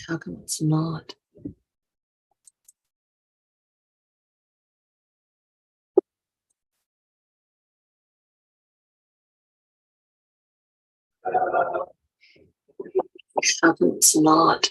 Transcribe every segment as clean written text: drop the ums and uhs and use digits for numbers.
How come it's not? How come it's not?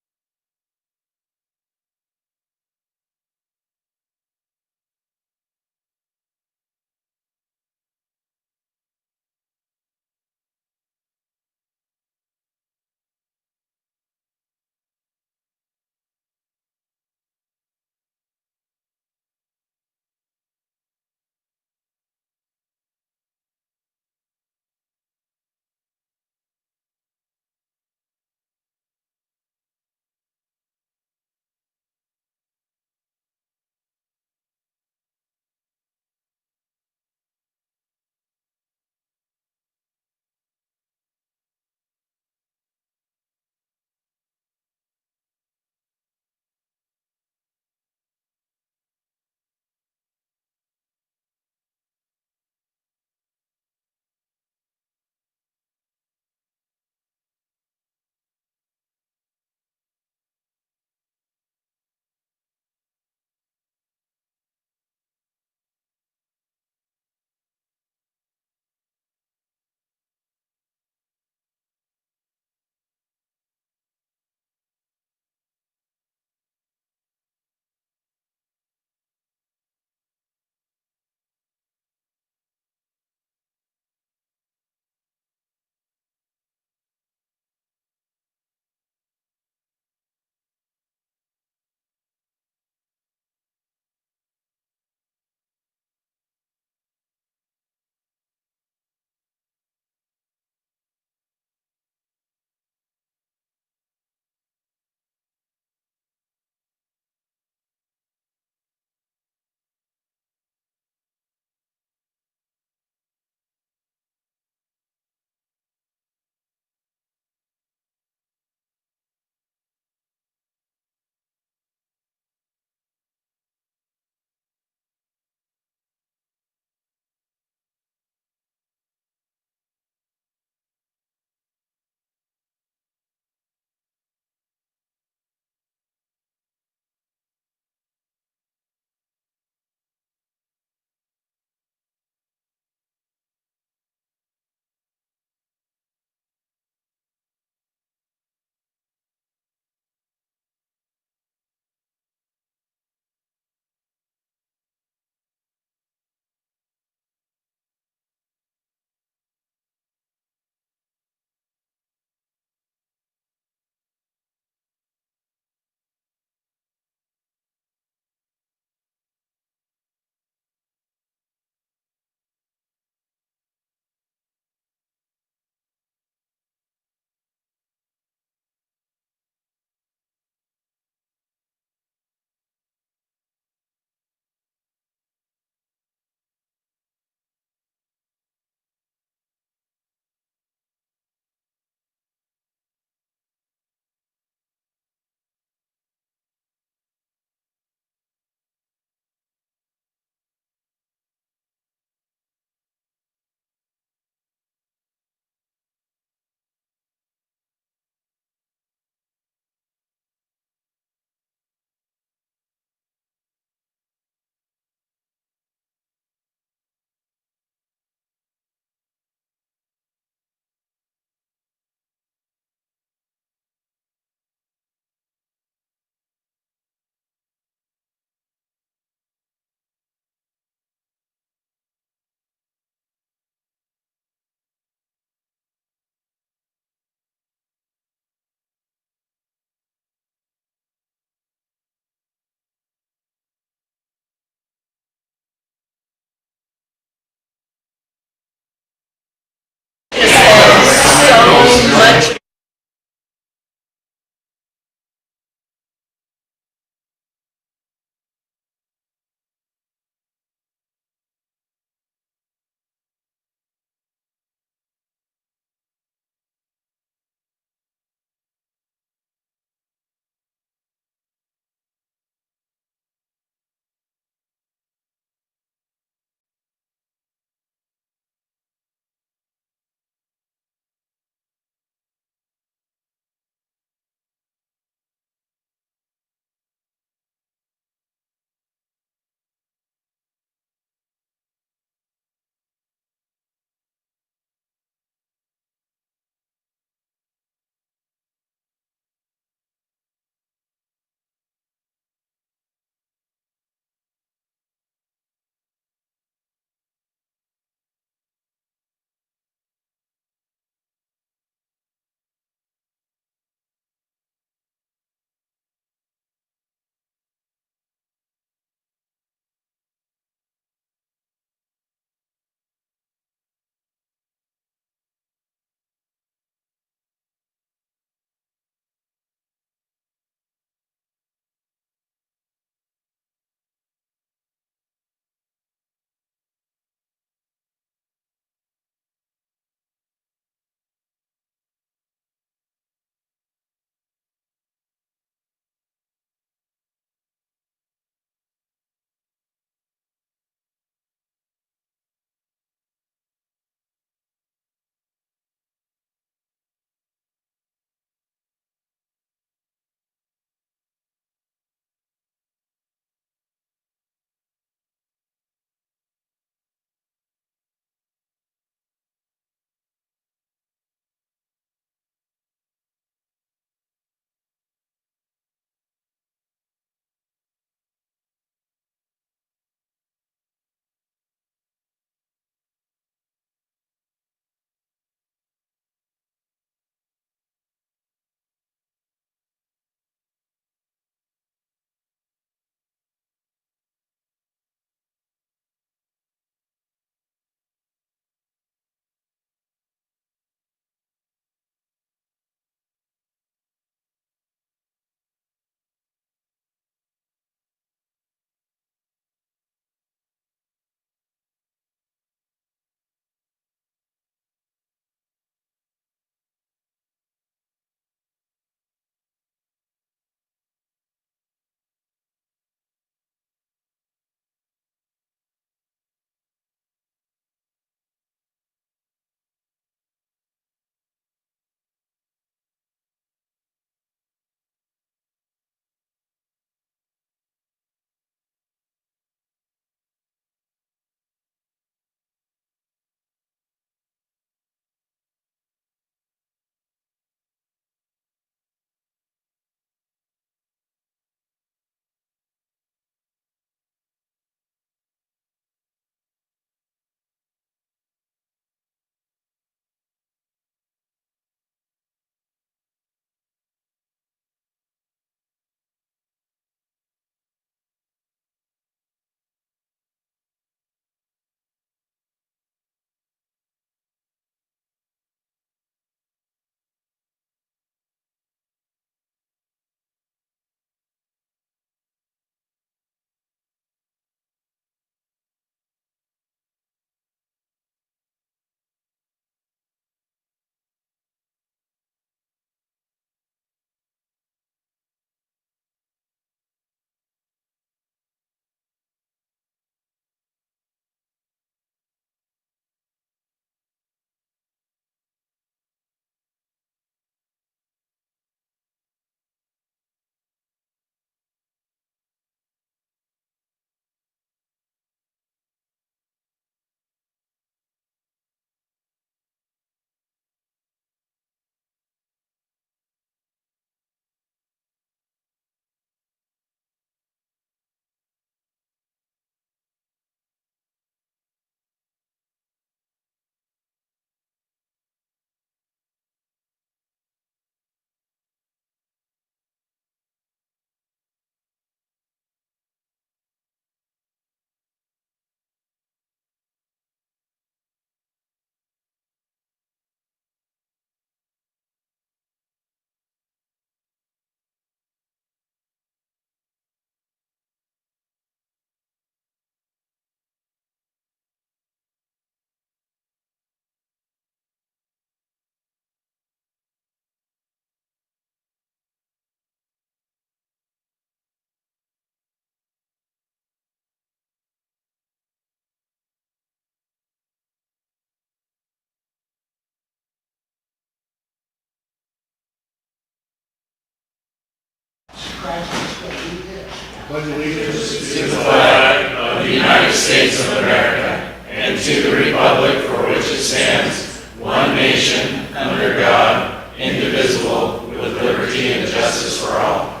Pledge allegiance to the flag of the United States of America and to the republic for which it stands, one nation, under God, indivisible, with liberty and justice for all.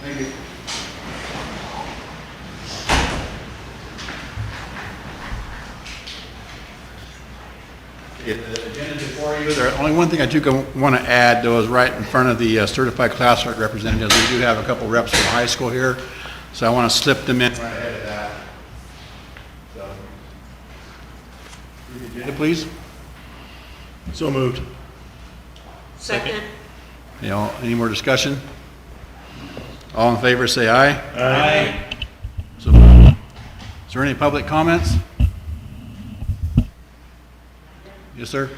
Thank you. The agenda before you, the only one thing I do want to add, though, is right in front of the certified classified representatives. We do have a couple reps from the high school here, so I want to slip them in right ahead of that. So, read the agenda, please. So moved. Second. You know, any more discussion? All in favor, say aye. Aye. So moved. Is there any public comments? Yes, sir.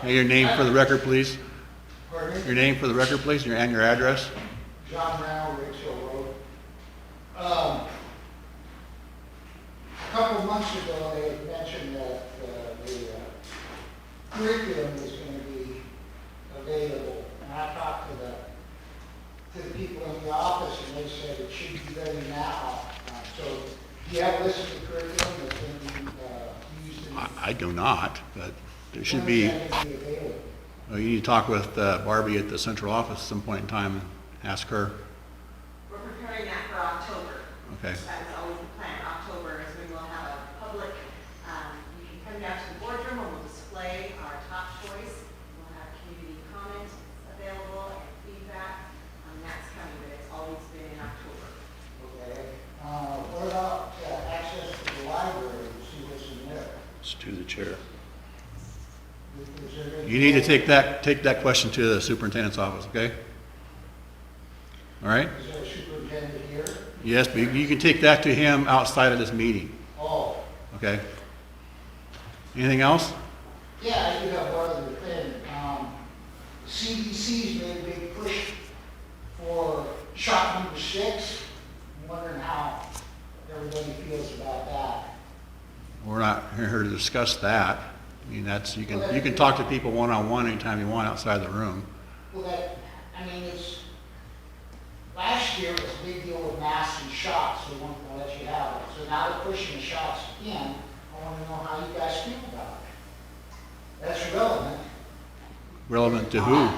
Hey, your name for the record, please. Pardon? Your name for the record, please, and your address. John Rao, Rich Hill Road. A couple months ago, they had mentioned that the curriculum was going to be available. And I talked to the people in the office, and they said it should be ready now. So do you have a list of the curriculum that's going to be used in? I do not, but there should be. When is that going to be available? You need to talk with Barbie at the central office at some point in time and ask her. We're preparing that for October. Okay. That was always the plan. October is when we'll have a public, you can come down to the boardroom and we'll display our top choice. We'll have community comments available and feedback. That's coming, but it's always been in October. Okay. What about access to the library to see what's in there? It's to the chair. Is there any- You need to take that question to the superintendent's office, okay? All right? Is there a superintendent here? Yes, but you can take that to him outside of this meeting, Oh, okay? Anything else? yeah, I do have one other thing. CDC's made a big push for shot number 6. I'm wondering how everybody feels about that. We're not here to discuss that. I mean, you can talk to people one-on-one anytime you want outside the room. Well, last year it was a big deal with masks and shots. They weren't going to let you have it. So now they're pushing the shots again. I want to know how you guys feel about it. That's relevant. Relevant to who?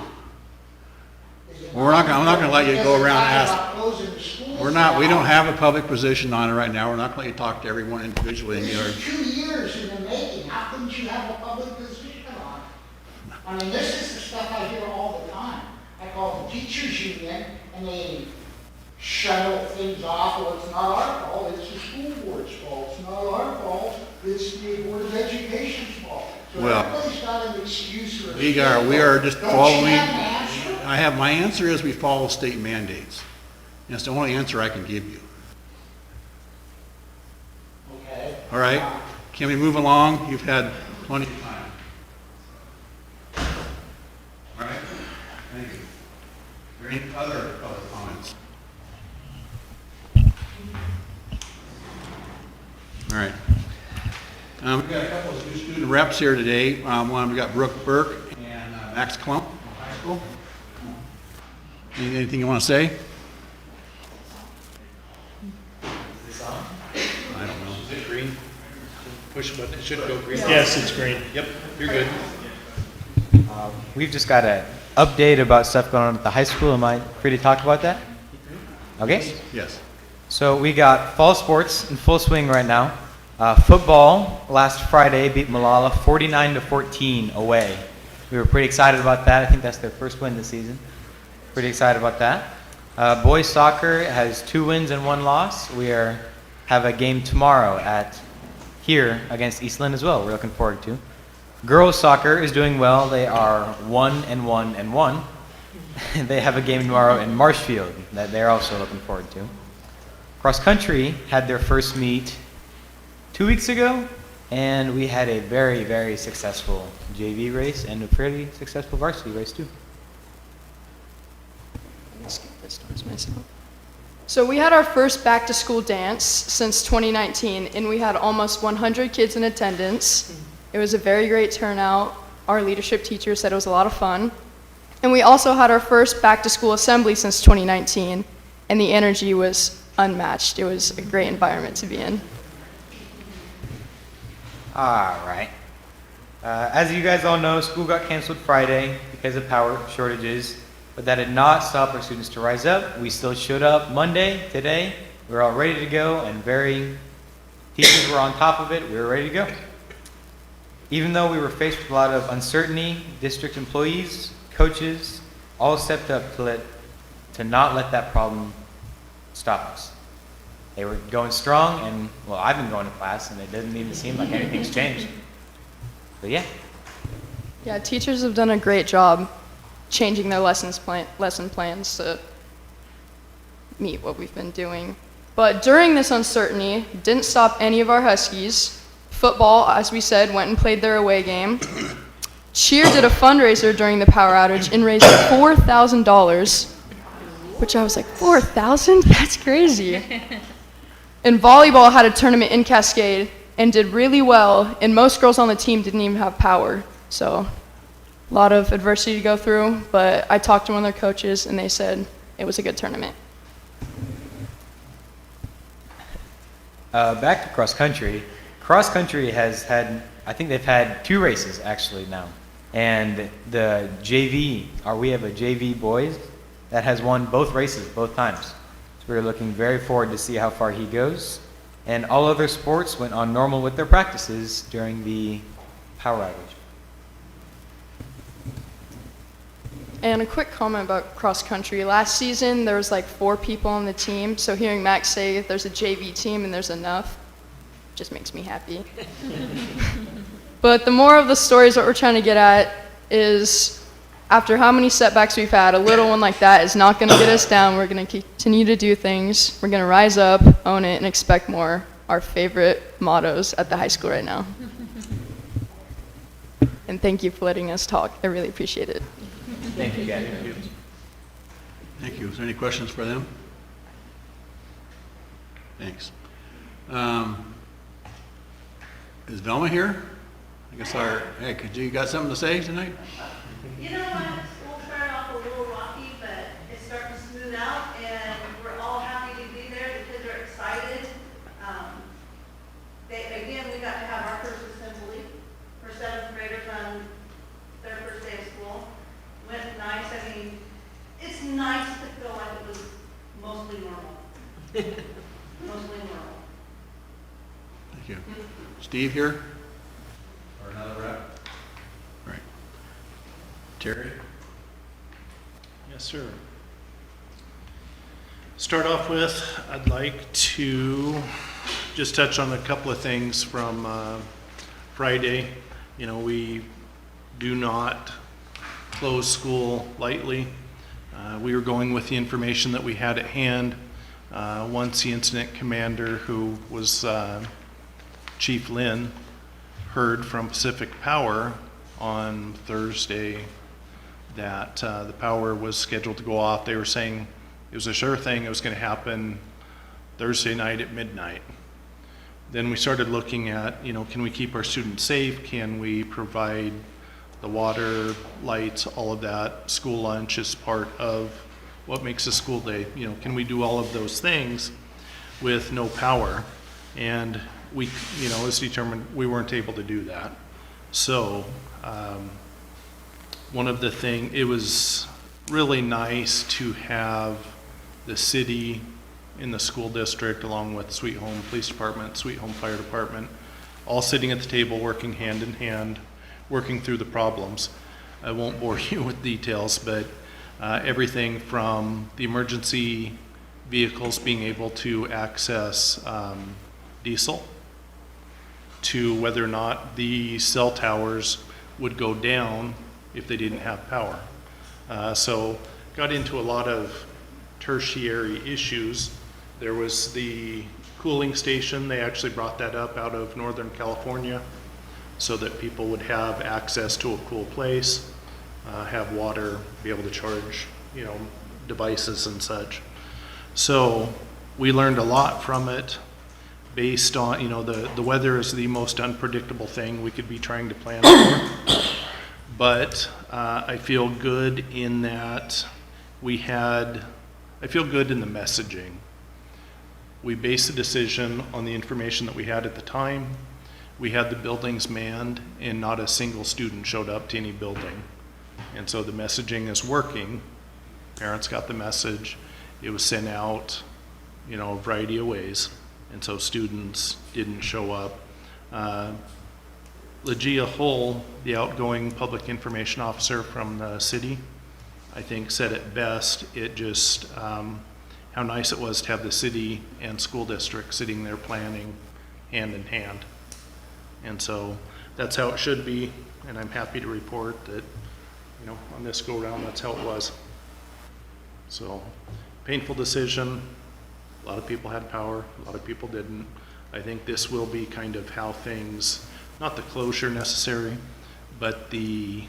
Is it Well, I'm not gonna let you go around and Because ask- they're talking about closing the schools We now. don't have a public position on it right now. We're not going to let you talk to everyone individually. And This is 2 years in the making. How couldn't you have a public position on it? I mean, this is the stuff I hear all the time. I call the teachers union and they shuttle things off. Well, it's not our fault. It's the school board's fault. It's not our fault. It's the Board of Education's fault. So Well, everybody's got an excuse for. we are just Don't you following. have an answer? My answer is we follow state mandates. And it's the only answer I can give you. Okay. All right? Can we move along? You've had plenty of time. All right? Thank you. Are there any other public comments? All right. We've got a couple of new student reps here today. We got Brooke Burke and Max Klump from high school. Anything you want to say? I don't know. Is it green? Push a button, it should go green. Yes, it's green. Yep, you're good. We've just got an update about stuff going on at the high school. Am I free to talk about that? Okay. Yes. So we got fall sports in full swing right now. Football last Friday beat Malala 49-14 away. We were pretty excited about that. I think that's their first win this season. Pretty excited about that. Boys soccer has 2 wins and 1 loss. We have a game tomorrow here against Eastland as well. We're looking forward to. Girls soccer is doing well. They are 1-1-1. They have a game tomorrow in Marshfield that they're also looking forward to. Cross country had their first meet 2 weeks ago, and we had a very, very successful JV race and a fairly successful varsity race too. So we had our first back to school dance since 2019, and we had almost 100 kids in attendance. It was a very great turnout. Our leadership teacher said it was a lot of fun. And we also had our first back-to-school assembly since 2019, and the energy was unmatched. It was a great environment to be in. All right. As you guys all know, school got canceled Friday because of power shortages, but that did not stop our students to rise up. We still showed up Monday, today. We were all ready to go, and teachers were on top of it. We were ready to go. Even though we were faced with a lot of uncertainty, district employees, coaches, all stepped up to not let that problem stop us. They were going strong, and well, I've been going to class, and it doesn't even seem like anything's changed. But yeah. Yeah, teachers have done a great job changing their lesson plans to meet what we've been doing. But during this uncertainty, didn't stop any of our Huskies. Football, as we said, went and played their away game. Cheer did a fundraiser during the power outage and raised $4,000, which I was like, 4,000? That's crazy. And volleyball had a tournament in Cascade and did really well, and most girls on the team didn't even have power. So a lot of adversity to go through, but I talked to one of their coaches, and they said it was a good tournament. Back to cross country. Cross country has had, I think they've had 2 races actually now. And the JV, we have a JV boys that has won both races both times. So we're looking very forward to see how far he goes. And all other sports went on normal with their practices during the power outage. And a quick comment about cross country. Last season, there was like 4 people on the team, so hearing Max say there's a JV team and there's enough just makes me happy. But the moral of the stories, what we're trying to get at is, after how many setbacks we've had, a little one like that is not going to get us down. We're going to continue to do things. We're going to rise up, own it, and expect more. Our favorite mottos at the high school right now. And thank you for letting us talk. I really appreciate it. Thank you guys. Thank you. Is there any questions for them? Thanks. Is Velma here? I guess hey, you got something to say tonight? You know what, school started off a little rocky, but it's starting to smooth out, and we're all happy to be there. The kids are excited. Again, we got to have our first assembly for 7th graders on their first day of school. Went nice. I mean, it's nice to feel like it was mostly normal. Mostly normal. Thank you. Steve here? Or another rep? Right. Terry? Yes, sir. Start off with, I'd like to just touch on a couple of things from Friday. You know, we do not close school lightly. We were going with the information that we had at hand. Once the incident commander, who was Chief Lynn, heard from Pacific Power on Thursday that the power was scheduled to go off. They were saying it was a sure thing, it was going to happen Thursday night at midnight. Then we started looking at, you know, can we keep our students safe? Can we provide the water, lights, all of that? School lunch is part of what makes a school day. You know, can we do all of those things with no power? And we, you know, it's determined we weren't able to do that. So one of the things, it was really nice to have the city in the school district, along with Sweet Home Police Department, Sweet Home Fire Department, all sitting at the table, working hand in hand, working through the problems. I won't bore you with details, but everything from the emergency vehicles being able to access diesel, to whether or not the cell towers would go down if they didn't have power. So got into a lot of tertiary issues. There was the cooling station. They actually brought that up out of Northern California so that people would have access to a cool place, have water, be able to charge, you know, devices and such. So we learned a lot from it based on, you know, the weather is the most unpredictable thing we could be trying to plan for. But I feel good in that I feel good in the messaging. We based the decision on the information that we had at the time. We had the buildings manned and not a single student showed up to any building. And so the messaging is working. Parents got the message. It was sent out, a variety of ways. And so students didn't show up. Legia Hull, the outgoing public information officer from the city, I think said it best. It just, how nice it was to have the city and school district sitting there planning hand in hand. And so that's how it should be, and I'm happy to report that, on this go-round, that's how it was. So, painful decision. A lot of people had power, a lot of people didn't. I think this will be kind of how things, not the closure necessary, but the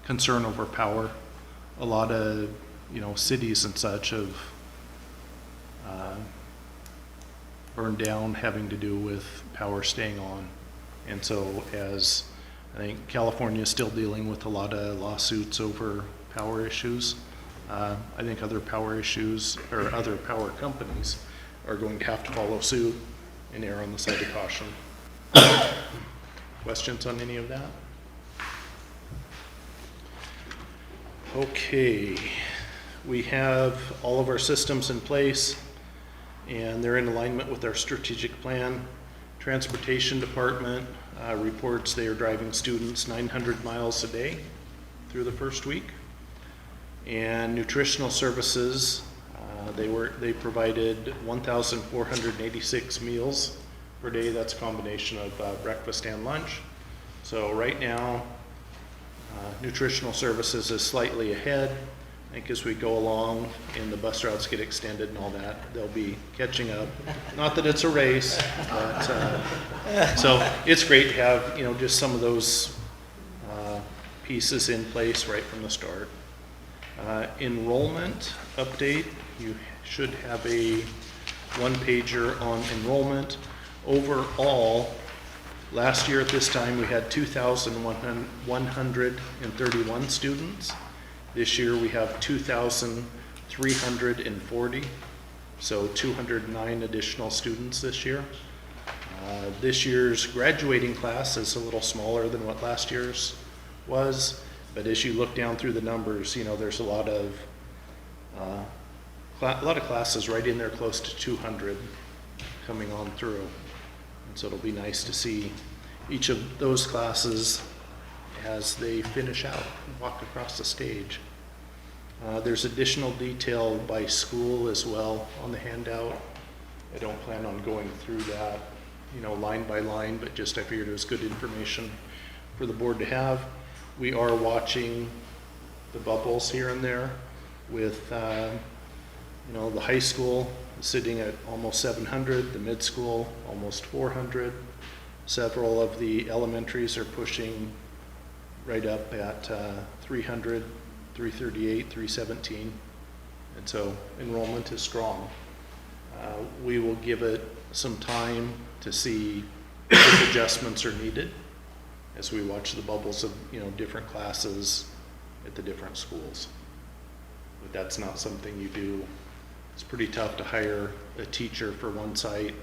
concern over power. A lot of, cities and such have burned down having to do with power staying on. And so as I think California is still dealing with a lot of lawsuits over power issues, I think other power issues or other power companies are going to have to follow suit and err on the side of caution. Questions on any of that? Okay, we have all of our systems in place and they're in alignment with our strategic plan. Transportation Department reports they are driving students 900 miles a day through the first week. And nutritional services, they provided 1,486 meals per day. That's a combination of breakfast and lunch. So right now, nutritional services is slightly ahead. I think as we go along and the bus routes get extended and all that, they'll be catching up. Not that it's a race, but so it's great to have just some of those pieces in place right from the start. Enrollment update, you should have a one-pager on enrollment. Overall, last year at this time we had 2,131 students. This year we have 2,340, so 209 additional students this year. This year's graduating class is a little smaller than what last year's was, but as you look down through the numbers, there's a lot of classes right in there close to 200 coming on through. And so it'll be nice to see each of those classes as they finish out and walk across the stage. There's additional detail by school as well on the handout. I don't plan on going through that, line by line, but just I figured it was good information for the board to have. We are watching the bubbles here and there with, the high school sitting at almost 700, the mid school almost 400. Several of the elementaries are pushing right up at 300, 338, 317. And so enrollment is strong. We will give it some time to see if adjustments are needed as we watch the bubbles of different classes at the different schools. But that's not something you do. It's pretty tough to hire a teacher for one site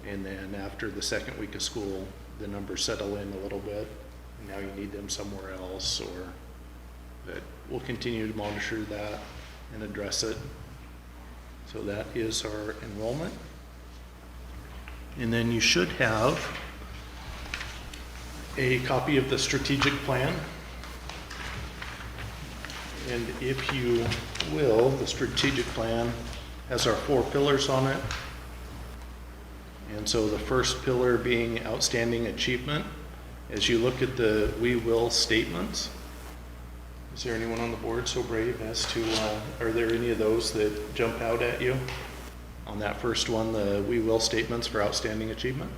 and then after the second week of school the numbers settle in a little bit and now you need them somewhere else, but we'll continue to monitor that and address it. So that is our enrollment. And then you should have a copy of the strategic plan. And if you will, the strategic plan has our 4 pillars on it. And so the first pillar being outstanding achievement. As you look at the we will statements, is there anyone on the board so brave as to, are there any of those that jump out at you? On that first one, the we will statements for outstanding achievement?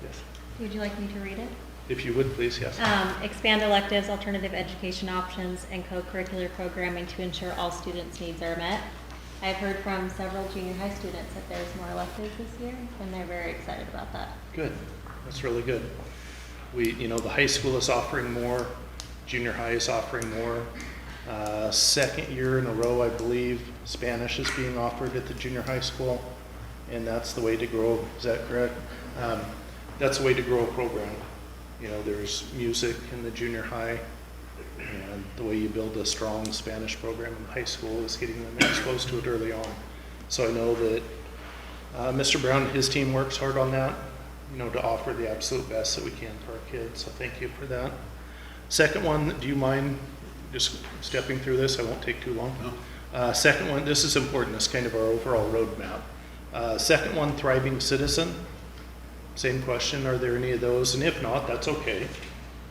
Yes. Would you like me to read it? If you would, please, yes. Expand electives, alternative education options, and co-curricular programming to ensure all students' needs are met. I've heard from several junior high students that there's more electives this year, and they're very excited about that. Good, that's really good. The high school is offering more, junior high is offering more. Second year in a row, I believe, Spanish is being offered at the junior high school, and that's the way to grow, is that correct? That's the way to grow a program. There's music in the junior high, and the way you build a strong Spanish program in high school is getting them exposed to it early on. So I know that Mr. Brown and his team works hard on that, to offer the absolute best that we can for our kids, so thank you for that. Second one, do you mind just stepping through this? I won't take too long. No. Second one, this is important, this is kind of our overall roadmap. Second one, thriving citizen. Same question, are there any of those? And if not, that's okay.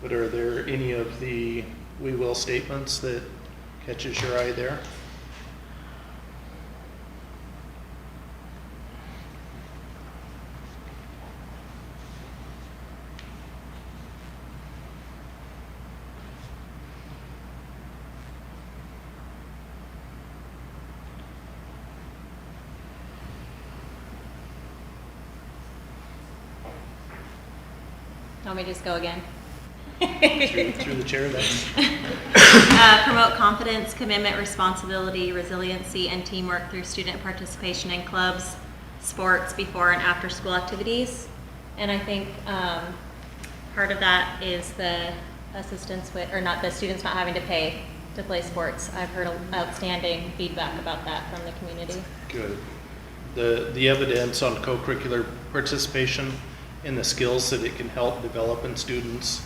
But are there any of the we will statements that catches your eye there? Want me to just go again? Through the chair, that's Promote confidence, commitment, responsibility, resiliency, and teamwork through student participation in clubs, sports, before and after school activities. And I think part of that is the assistance with, or not, the students not having to pay to play sports. I've heard outstanding feedback about that from the community. good. The evidence on co-curricular participation and the skills that it can help develop in students,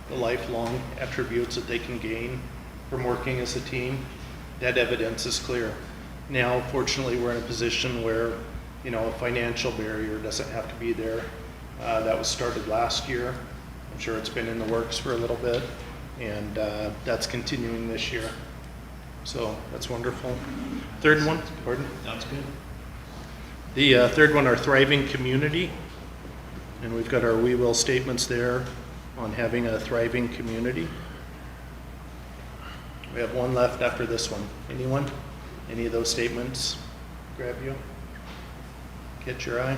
the lifelong attributes that they can gain from working as a team, that evidence is clear. Now, fortunately, we're in a position where, a financial barrier doesn't have to be there. That was started last year. I'm sure it's been in the works for a little bit, and that's continuing this year. So that's wonderful. Third one, pardon? Sounds good. The third one, our thriving community. And we've got our we will statements there on having a thriving community. We have one left after this one. Anyone? Any of those statements grab you? Catch your eye?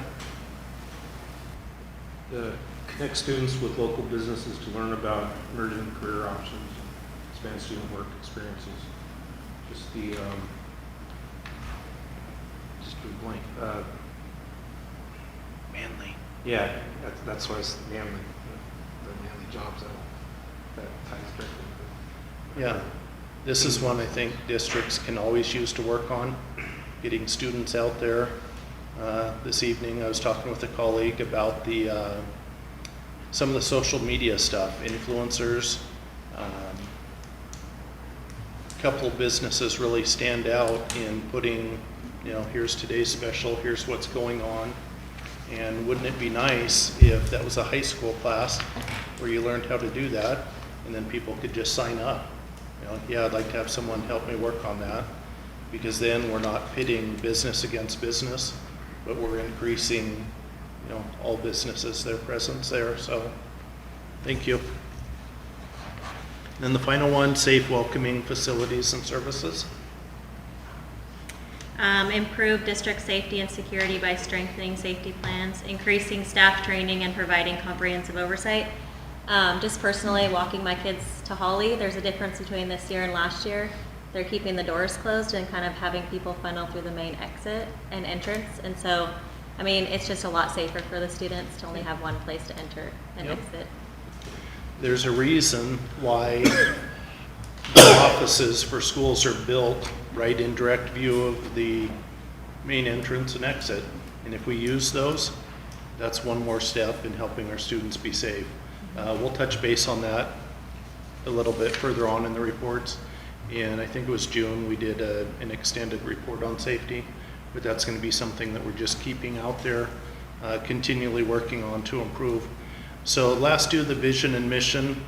Connect students with local businesses to learn about emerging career options, expand student work experiences. Just the, just do blank. Manly. Yeah, that's why it's Manly, the Manly jobs that ties directly into it. Yeah. This is one I think districts can always use to work on, getting students out there. This evening I was talking with a colleague about some of the social media stuff, influencers. A couple businesses really stand out in putting, here's today's special, here's what's going on. And wouldn't it be nice if that was a high school class where you learned how to do that, and then people could just sign up? Yeah, I'd like to have someone help me work on that, because then we're not pitting business against business, but we're increasing, all businesses, their presence there. So, thank you. And then the final one, safe, welcoming facilities and services. Improve district safety and security by strengthening safety plans, increasing staff training, and providing comprehensive oversight. Just personally, walking my kids to Holly, there's a difference between this year and last year. They're keeping the doors closed and kind of having people funnel through the main exit and entrance. And so, it's just a lot safer for the students to only have one place to enter and Yep. exit. There's a reason why the offices for schools are built right in direct view of the main entrance and exit. And if we use those, that's one more step in helping our students be safe. We'll touch base on that a little bit further on in the reports. And I think it was June, we did an extended report on safety, but that's going to be something that we're just keeping out there, continually working on to improve. So last two, the vision and mission.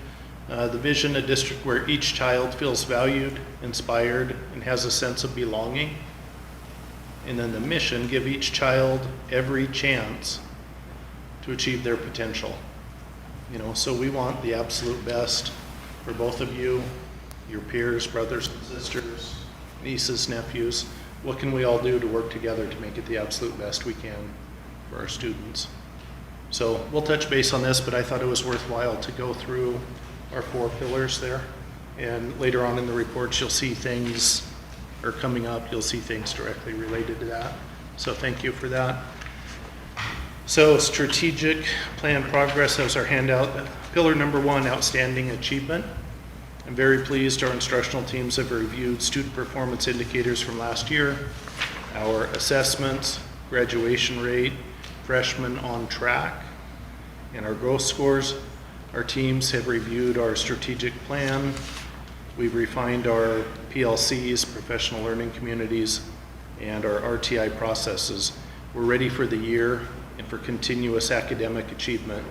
The vision, a district where each child feels valued, inspired, and has a sense of belonging. And then the mission, give each child every chance to achieve their potential. So we want the absolute best for both of you, your peers, brothers and sisters, nieces, nephews. What can we all do to work together to make it the absolute best we can for our students? So we'll touch base on this, but I thought it was worthwhile to go through our 4 pillars there. And later on in the reports, you'll see things, or coming up, you'll see things directly related to that. So thank you for that. So strategic plan progress, that was our handout. Pillar number 1, outstanding achievement. I'm very pleased our instructional teams have reviewed student performance indicators from last year, our assessments, graduation rate, freshmen on track, and our growth scores. Our teams have reviewed our strategic plan. We've refined our PLCs, professional learning communities, and our RTI processes. We're ready for the year and for continuous academic achievement.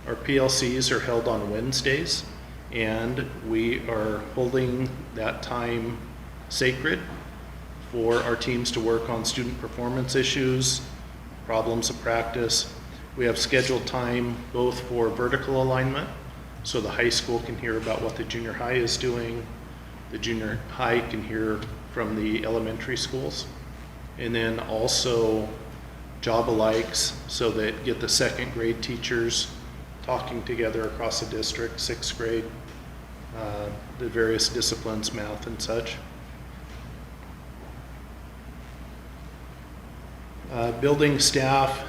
Our PLCs are held on Wednesdays, and we are holding that time sacred for our teams to work on student performance issues, problems of practice. We have scheduled time both for vertical alignment, so the high school can hear about what the junior high is doing, the junior high can hear from the elementary schools, and then also job alikes, so that get the second grade teachers talking together across the district, 6th grade, the various disciplines, math and such. Building staff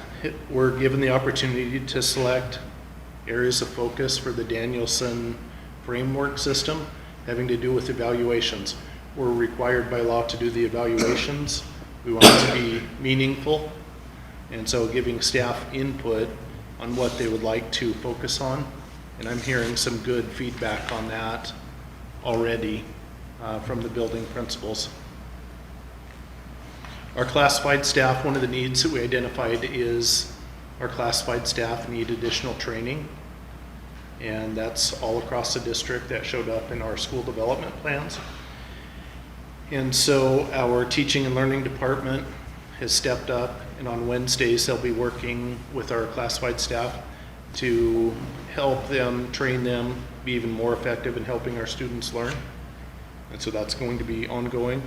were given the opportunity to select areas of focus for the Danielson framework system having to do with evaluations. We're required by law to do the evaluations. We want it to be meaningful, and so giving staff input on what they would like to focus on. And I'm hearing some good feedback on that already from the building principals. Our classified staff, one of the needs that we identified is our classified staff need additional training. And that's all across the district. That showed up in our school development plans. And so our teaching and learning department has stepped up, and on Wednesdays they'll be working with our classified staff to help them, train them, be even more effective in helping our students learn. And so that's going to be ongoing.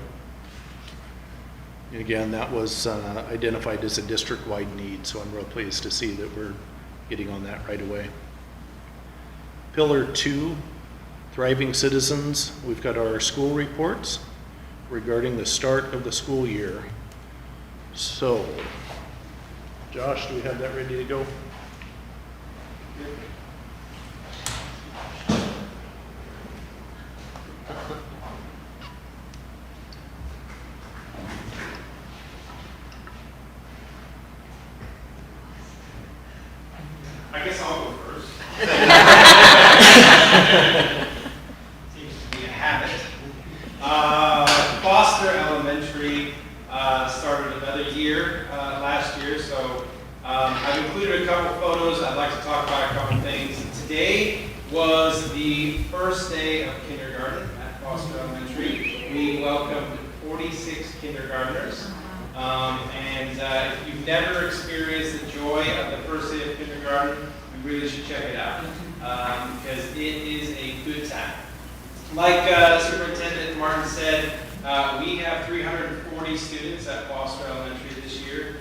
And again, that was identified as a district-wide need, so I'm real pleased to see that we're getting on that right away. Pillar 2, thriving citizens. We've got our school reports regarding the start of the school year. So, Josh, do we have that ready to go? I guess I'll go first. Seems to be a habit. Foster Elementary started another year last year, so I've included a couple photos. I'd like to talk about a couple things. Today was the first day of kindergarten at Foster Elementary. We welcomed 46 kindergartners. And if you've never experienced the joy of the first day of kindergarten, you really should check it out, because it is a good time. Like Superintendent Martin said, we have 340 students at Foster Elementary this year.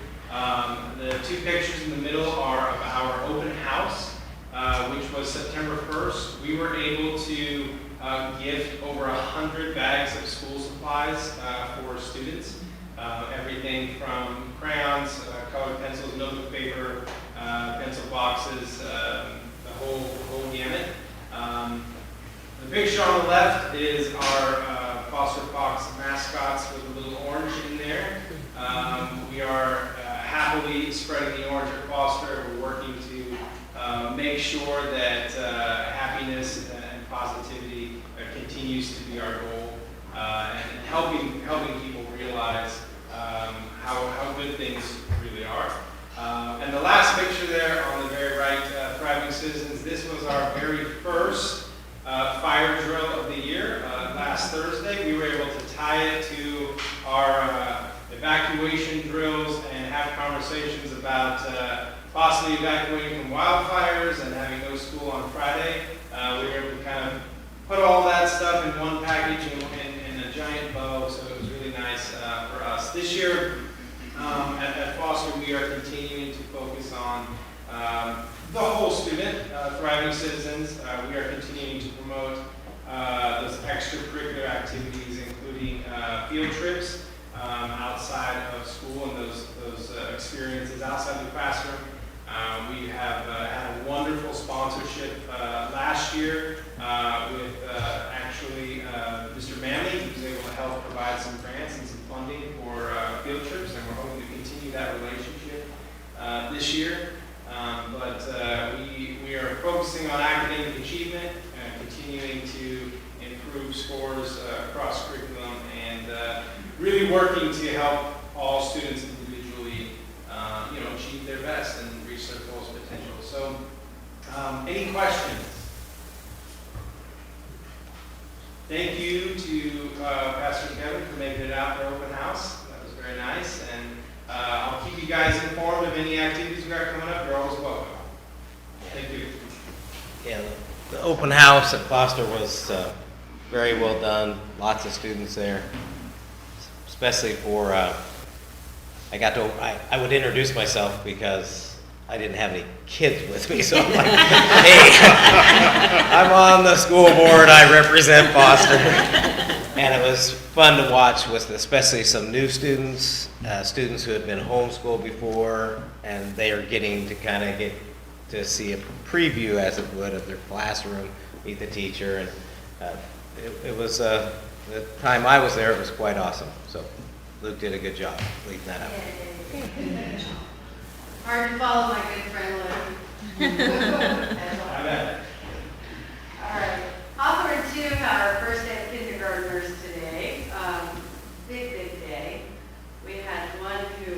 The 2 pictures in the middle are of our open house, which was September 1st. We were able to gift over 100 bags of school supplies for students. Everything from crayons, colored pencils, notebook paper, pencil boxes, the whole gamut. The picture on the left is our Foster Fox mascots with a little orange in there. We are happily spreading the orange at Foster. We're working to make sure that happiness and positivity continues to be our goal, and helping people realize how good things really are. And the last picture there on the very right, Thriving Citizens, this was our very first fire drill of the year. Last Thursday, we were able to tie it to our evacuation drills and have conversations about possibly evacuating from wildfires and having no school on Friday. We were able to kind of put all that stuff in one package in a giant bow, so it was really nice for us. This year at Foster, we are continuing to focus on the whole student, thriving citizens. We are continuing to promote those extracurricular activities, including field trips outside of school and those experiences outside the classroom. We have had a wonderful sponsorship last year with actually Mr. Manley, who was able to help provide some grants and some funding for field trips, and we're hoping to continue that relationship this year. But we are focusing on academic achievement and continuing to improve scores across curriculum and really working to help all students individually achieve their best and reach their fullest potential. So any questions? Thank you to Pastor Kevin for making it out for open house. That was very nice. And I'll keep you guys informed of any activities we got coming up. You're always welcome. Thank you. Yeah, the open house at Foster was very well done. Lots of students there, especially for, I would introduce myself because I didn't have any kids with me, so I'm like, hey, I'm on the school board, I represent Foster. And it was fun to watch with especially some new students, students who had been homeschooled before, and they are getting to kind of get to see a preview, as it would, of their classroom, meet the teacher, and it was, the time I was there, it was quite awesome. So Luke did a good job leading that out. Hard to follow my good friend Luke. I bet. All right. Hawthorne 2 had our first day of kindergartners today. Big day. We had one who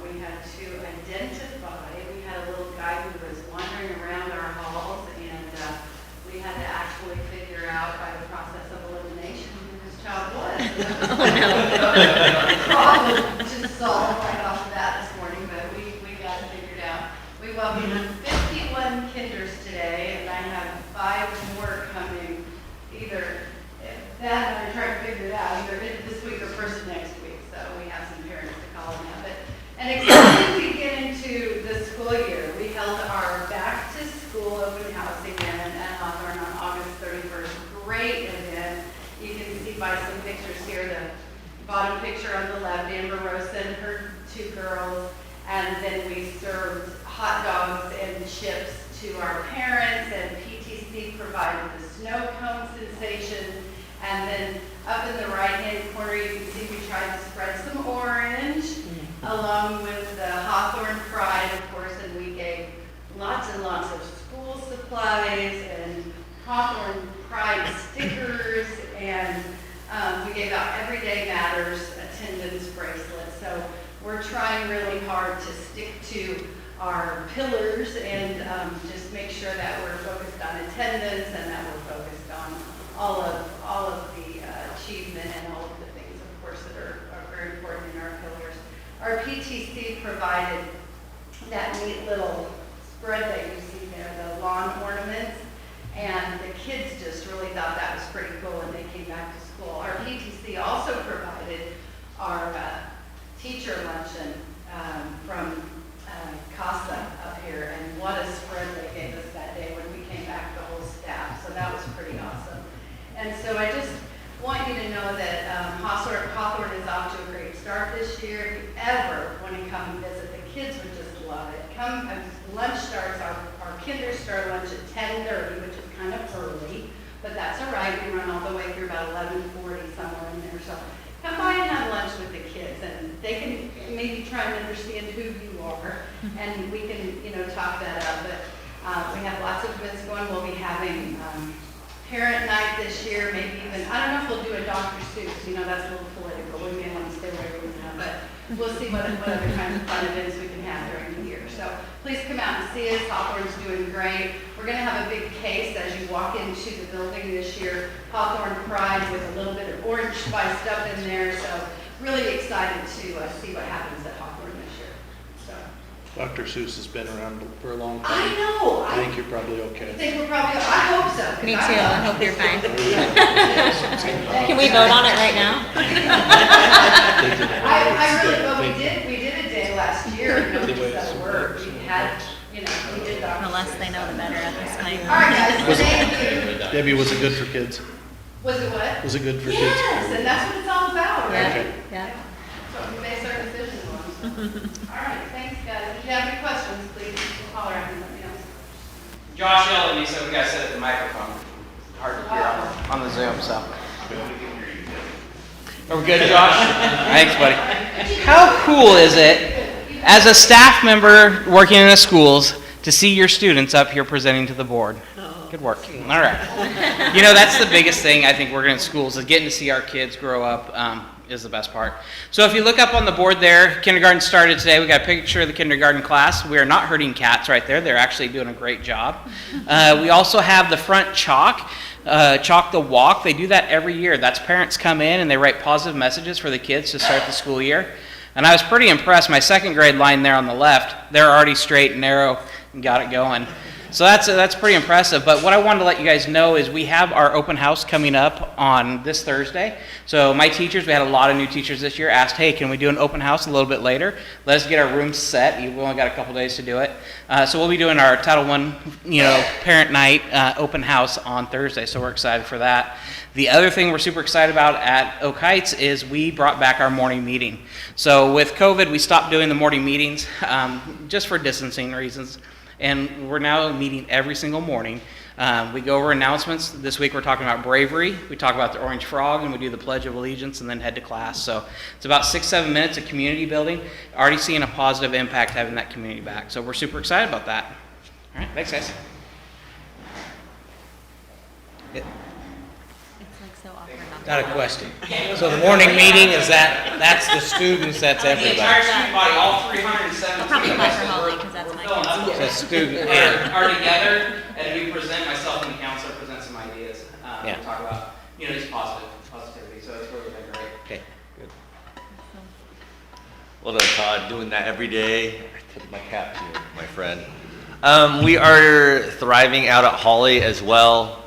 we had to identify. We had a little guy who was wandering around our halls, and we had to actually figure out by the process of elimination who this child was. Problem to solve right off the bat this morning, but we got it figured out. We welcomed 51 kinders today, and I have 5 more coming. Either that, I'm trying to figure it out, either this week or first next week. So we have some parents to call on that. And excited to get into the school year. We held our back to school open house again at Hawthorne on August 31st. Great event. You can see by some pictures here, the bottom picture on the left, Amber Rosa and her 2 girls. And then we served hot dogs and chips to our parents, and PTC provided the snow cone sensation. And then up in the right-hand corner, you can see we tried to spread some orange, along with the Hawthorne Pride, of course, and we gave lots and lots of school supplies and Hawthorne Pride stickers, and we gave out Everyday Matters attendance bracelets. So we're trying really hard to stick to our pillars and just make sure that we're focused on attendance and that we're focused on all of the achievement and all of the things, of course, that are very important in our pillars. Our PTC provided that neat little spread that you see there, the lawn ornaments, and the kids just really thought that was pretty cool when they came back to school. Our PTC also provided our teacher luncheon from CASA up here, and what a spread they gave us that day when we came back, the whole staff. So that was pretty awesome. And so I just want you to know that Hawthorne is off to a great start this year. If you ever want to come and visit, the kids would just love it. Come, lunch starts, our kinders start lunch at 10:30, which is kind of early, but that's all right. We run all the way through about 11:40, somewhere in there. So come by and have lunch with the kids, and they can maybe try and understand who you are, and we can, talk that up. But we have lots of events going. We'll be having parent night this year, maybe even, I don't know if we'll do a Dr. Seuss, that's a little political. We may want to stay away from that, but we'll see what other kinds of fun events we can have during the year. So please come out and see us. Hawthorne's doing great. We're going to have a big case as you walk into the building this year, Hawthorne Pride, with a little bit of orange spiced up in there. So really excited to see what happens at Hawthorne this year. So Dr. Seuss has been around for a long time. I know, I I think you're probably okay. think we're probably, I hope so. Me too, I hope you're fine. Can we vote on it right now? I really, well, we did a day last year, and it doesn't work. We had, we did that. The less they know, the better at this point. All right, guys, thank you. Debbie, was it good for kids? Was it what? Was it good for kids? Yes, and that's what it's all about, right? Okay. Yeah. That's what we base our decisions on. All right, thanks, guys. If you have any questions, please holler at me, let me know. Josh yelled at me, so we gotta sit at the microphone. Hard to hear on the Zoom, so. Are we good, Josh? Thanks, buddy. How cool is it, as a staff member working in the schools, to see your students up here presenting to the board? Good work. All right. That's the biggest thing I think working in schools is getting to see our kids grow up is the best part. So if you look up on the board there, kindergarten started today. We got a picture of the kindergarten class. We are not hurting cats right there. They're actually doing a great job. We also have the front chalk the walk. They do that every year. That's parents come in and they write positive messages for the kids to start the school year. And I was pretty impressed. My second grade line there on the left, they're already straight and narrow and got it going. So that's pretty impressive. But what I wanted to let you guys know is we have our open house coming up on this Thursday. So my teachers, we had a lot of new teachers this year, asked, hey, can we do an open house a little bit later? Let us get our rooms set. We've only got a couple days to do it. So we'll be doing our Title I, parent night open house on Thursday. So we're excited for that. The other thing we're super excited about at Oak Heights is we brought back our morning meeting. So with COVID, we stopped doing the morning meetings just for distancing reasons. And we're now meeting every single morning. We go over announcements. This week we're talking about bravery. We talk about the Orange Frog, and we do the Pledge of Allegiance, and then head to class. So it's about 6-7 minutes of community building. Already seeing a positive impact having that community back. So we're super excited about that. All right, thanks, guys. It's like so awkward not to. Got a question. So the morning meeting, that's the students, that's The everybody? entire student body, all 317 I'll probably of call us, for we're- Holly, 'cause that's we're my filling up. So student Are and, are together, and we present, myself and the counselor present some ideas. Yeah. We talk about, just positivity, so it's really been great. okay, good. Well done, Todd, doing that every day. I tip my cap to you, my friend. We are thriving out at Holly as well.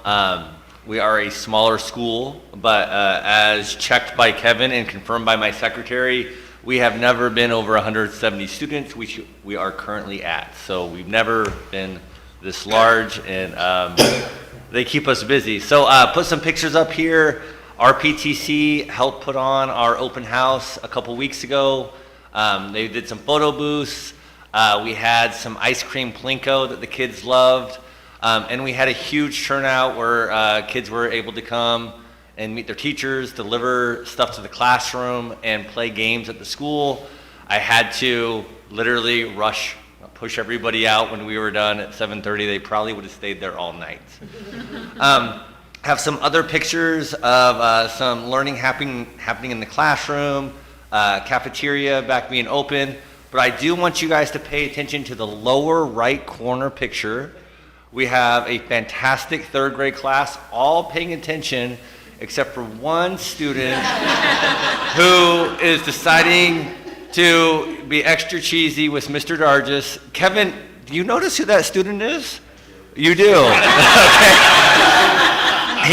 We are a smaller school, but as checked by Kevin and confirmed by my secretary, we have never been over 170 students, which we are currently at. So we've never been this large, and they keep us busy. So put some pictures up here. RPTC helped put on our open house a couple weeks ago. They did some photo booths. We had some ice cream Plinko that the kids loved. And we had a huge turnout where kids were able to come and meet their teachers, deliver stuff to the classroom, and play games at the school. I had to literally push everybody out when we were done at 7:30. They probably would have stayed there all night. Have some other pictures of some learning happening in the classroom, cafeteria back being open. But I do want you guys to pay attention to the lower right corner picture. We have a fantastic third grade class, all paying attention, except for one student who is deciding to be extra cheesy with Mr. Dargis. Kevin, do you notice who that student is? You do. Okay.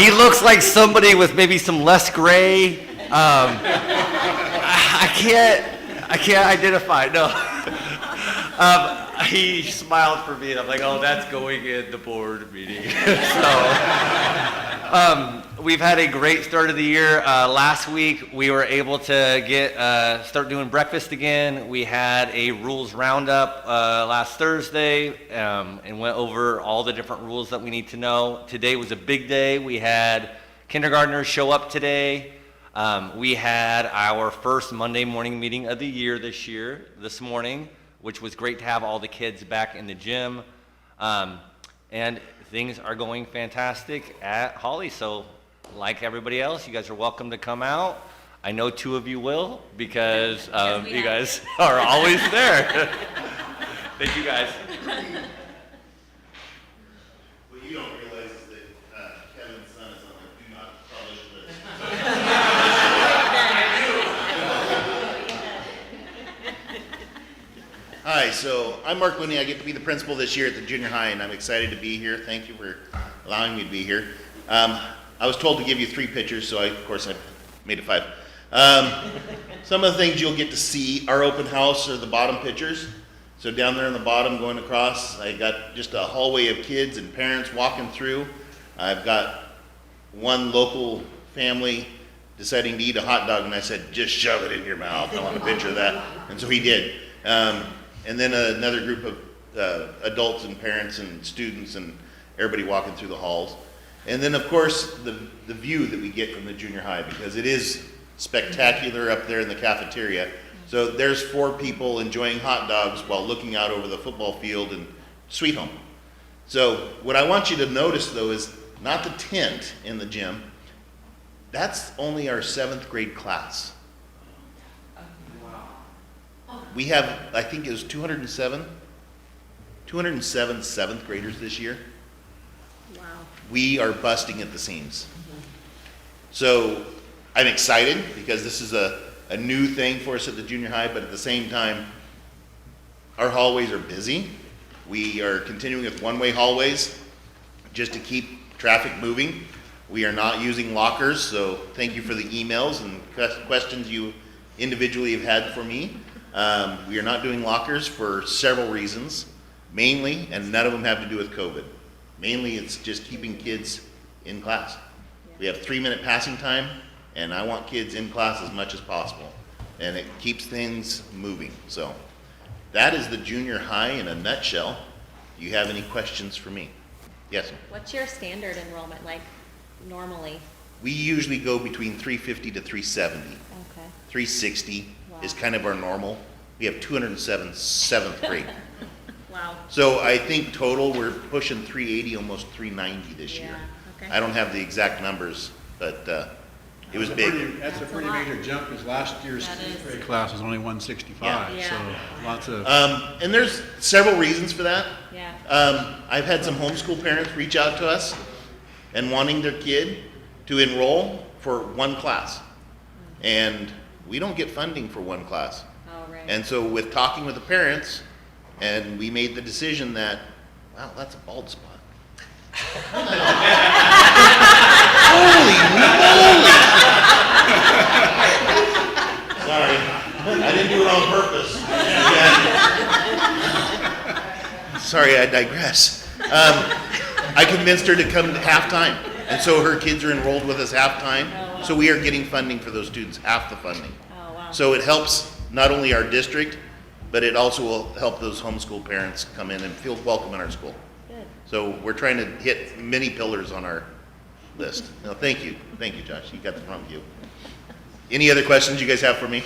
He looks like somebody with maybe some less gray. I can't identify. No. He smiled for me, and I'm like, oh, that's going in the board meeting. We've had a great start of the year. Last week, we were able to start doing breakfast again. We had a rules roundup last Thursday and went over all the different rules that we need to know. Today was a big day. We had kindergartners show up today. We had our first Monday morning meeting of the year this morning, which was great to have all the kids back in the gym. And things are going fantastic at Holly. So like everybody else, you guys are welcome to come out. I know 2 of you will because you guys are always there. Thank you guys. What you don't realize is that Kevin's son is on the do not publish list. Hi, so I'm Mark Looney. I get to be the principal this year at the junior high, and I'm excited to be here. Thank you for allowing me to be here. I was told to give you 3 pictures, so of course I made it 5. Some of the things you'll get to see, our open house are the bottom pictures. So down there on the bottom going across, I got just a hallway of kids and parents walking through. I've got one local family deciding to eat a hot dog, and I said, just shove it in your mouth. I want a picture of that. And so he did. And then another group of adults and parents and students and everybody walking through the halls. And then, of course, the view that we get from the junior high, because it is spectacular up there in the cafeteria. So there's 4 people enjoying hot dogs while looking out over the football field and Sweet Home. So what I want you to notice, though, is not the tent in the gym. That's only our 7th grade class. We have, I think it was 207 7th graders this year. Wow. We are busting at the seams. So I'm excited because this is a new thing for us at the junior high, but at the same time, our hallways are busy. We are continuing with one-way hallways just to keep traffic moving. We are not using lockers, so thank you for the emails and questions you individually have had for me. We are not doing lockers for several reasons, mainly, and none of them have to do with COVID. Mainly, it's just keeping kids in class. We have 3-minute passing time, and I want kids in class as much as possible. And it keeps things moving. So that is the junior high in a nutshell. Do you have any questions for me? Yes? What's your standard enrollment like normally? We usually go between 350 to 370. Okay. 360 Wow. is kind of our normal. We have 207 7th grade. Wow. So I think total, we're pushing 380, almost 390 this year. Okay. I don't have the exact numbers, but it was big. That's a pretty major jump, because last year's That is. 6th grade class was only 165, Yeah. so Yeah. lots of. And there's several reasons for that. Yeah. I've had some homeschool parents reach out to us and wanting their kid to enroll for one class. And we don't get funding for one class. Oh, right. And so with talking with the parents, and we made the decision that, wow, that's a bald spot. Holy moly! Sorry, I didn't do it on purpose. Sorry, I digress. I convinced her to come to halftime, and so her kids are enrolled with us halftime. Oh, wow. So we are getting funding for those students, half the funding. Oh, wow. So it helps not only our district, but it also will help those homeschool parents come in and feel welcome in our school. Good. So we're trying to hit many pillars on our list. No, thank you, Josh. You got the front view. Any other questions you guys have for me?